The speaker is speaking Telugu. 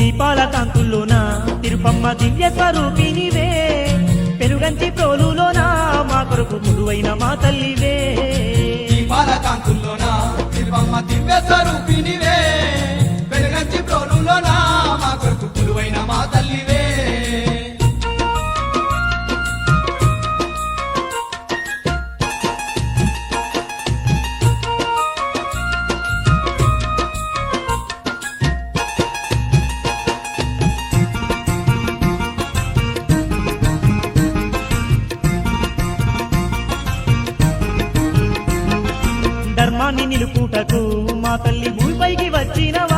దీపాల కాంతుల్లోన తిరుపమ్మ దివ్య స్వరూపినివే పెరుగంచి ప్రోలులోన మా కొరకు కొలువైన మా తల్లివే దీపాల కాంతుల్లోన తిరుపమ్మ దివ్య స్వరూపినివే పెరుగంచి ప్రోలులోన మా కొరకు కొలువైన మా తల్లివే ధర్మాన్ని నిలుపుటకు మా తల్లి భూమిపైకి వచ్చినవా